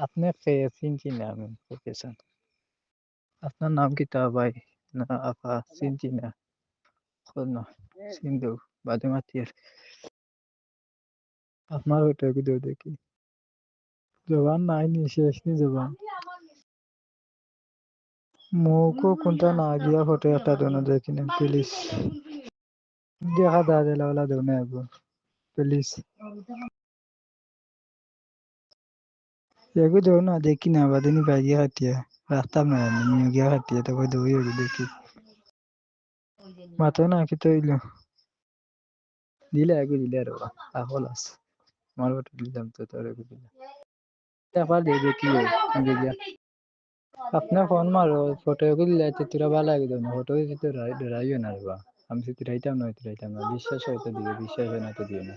আপনি খেয়ে চিনছি না আমি লোকেশন। আপনার নাম কি তা ভাই? না আপা চিনছি না। না সিন্ধু বাদুমাতির। আপনার ওটা ভিডিও দেখি। জবান নাই নি শেষ নি জবান। মুখও কোনটা না গিয়া ফটো একটা দোনো দেখি না প্লিজ। দেখা দাঁড়া দিলা ওলা দোনো একবার প্লিজ। এগো দো না দেখি না বাদিনী বাইয়া হাতিয়া রাস্তা না নিয়ে গিয়া হাতিয়া তো দৌড়ি দেখি মাথা না কি তৈল দিলে এগো দিলে আর পাগল আছে আমার ওটা দিলাম তো তোর এগো দিলে আবার দিয়ে দেখি গিয়া আপনার ফোন মারো ফটো এগো দিলে তোরা ভালো লাগে না ফটো দিতে রাইও না রে বা আমি যদি রাইতাম না বিশ্বাস হয়তো দিবে বিশ্বাস হয় না তো দিও না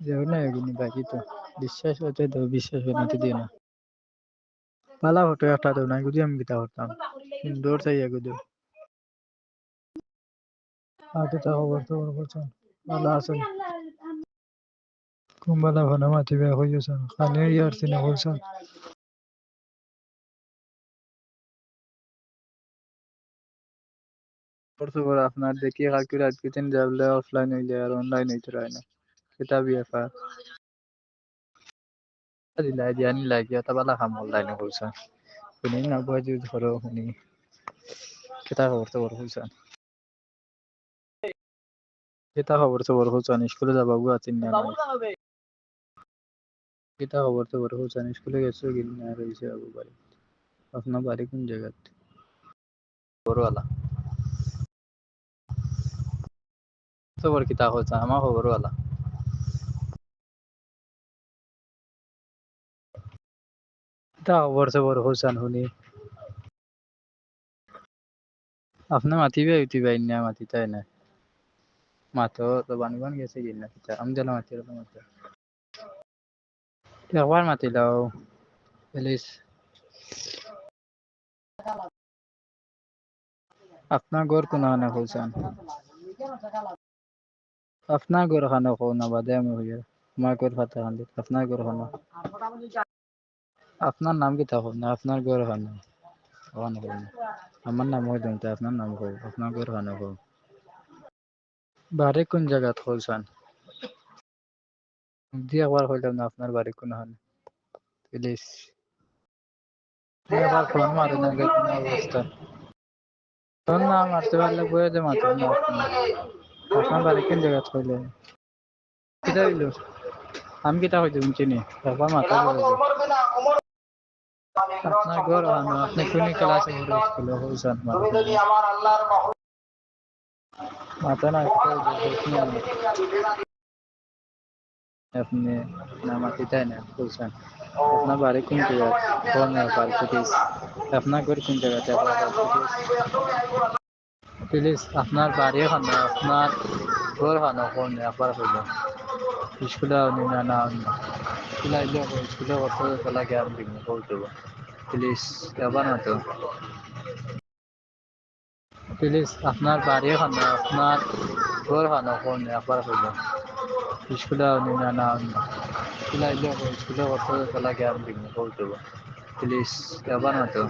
যেও না এগুলি বাকি তো বিশ্বাস হয়তো তো বিশ্বাস হয় না তো দিও না পালা ফটো একটা দাও না এগুলি আমি গীতা করতাম সুন্দর চাই এগুলি আগে তা খবর তো করছেন ভালো আছেন কুম্বালা ভালো মাতি বেয়া হয়ে গেছেন খানে ইয়ার সিনে করছেন করতে পারে আপনার দেখি কালকে রাত কিতেন যাবলে অফলাইন হইলে আর অনলাইন হইতে রায় না সেটা বিএফআর দিলাই দিয়া নিলাই দিয়া তা বালা কাম অনলাইনে করছেন শুনি না বুঝি ধরো শুনি কেটা খবর তো করছেন কেটা খবর তো করছেন স্কুলে যাবা গুয়া তিন না কেটা খবর তো করছেন স্কুলে গেছো কিনা না রইছে আবু বাড়ি আপনার বাড়ি কোন জায়গায় বড়ওয়ালা খবর কিতা করছেন আমার খবরওয়ালা কিতা খবর খবর করছেন শুনি আপনার মাতিবে উঠিবাই না মাতি তাই না মাতো তো বানবান গেছে কিনা কিতা আমি দিলাম মাতিলাম মাতো একবার মাতিলাও প্লিজ আপনার ঘর কোন আনা কইছেন আপনার ঘর খানো কো না বাদে আমি হইয়া আমার ঘর ফাতা খান আপনার ঘর খানো আপনার নাম কি থাকো না আপনার ঘর খানো খানো আমার নাম হই দন্ত আপনার নাম কো আপনার ঘর খানো কো বাড়ি কোন জায়গাত কইছেন দি একবার কইলাম না আপনার বাড়ি কোন খানো প্লিজ একবার ফোন মারেন আগে কোন অবস্থা ফোন না মারতে পারলে বয়ে দে মাত্র না আপনার বাড়ি কোন জায়গাত কইলেন কিতা হইলো আমি কিতা হইতে চিনি একবার মাথা আপনার ঘর আনো আপনি কোন ক্লাসে পড়ে স্কুলে হইছেন মাথা না আপনি নামাতি তাই না বলছেন আপনার বাড়ি কোন জায়গা কোন বাড়ি আপনার ঘর কোন জায়গাতে প্লিজ আপনার বাড়ি খানো আপনার ঘর খানো কোন একবার হইল স্কুলে না না স্কুলে আইলে স্কুলে করতে চলা জ্ঞান দিব বলতে প্লিজ একবার না তো প্লিজ আপনার বাড়ি খানো আপনার ঘর খানো কোন একবার হইল স্কুলে না না স্কুলে আইলে স্কুলে করতে চলা জ্ঞান দিব বলতে প্লিজ একবার না তো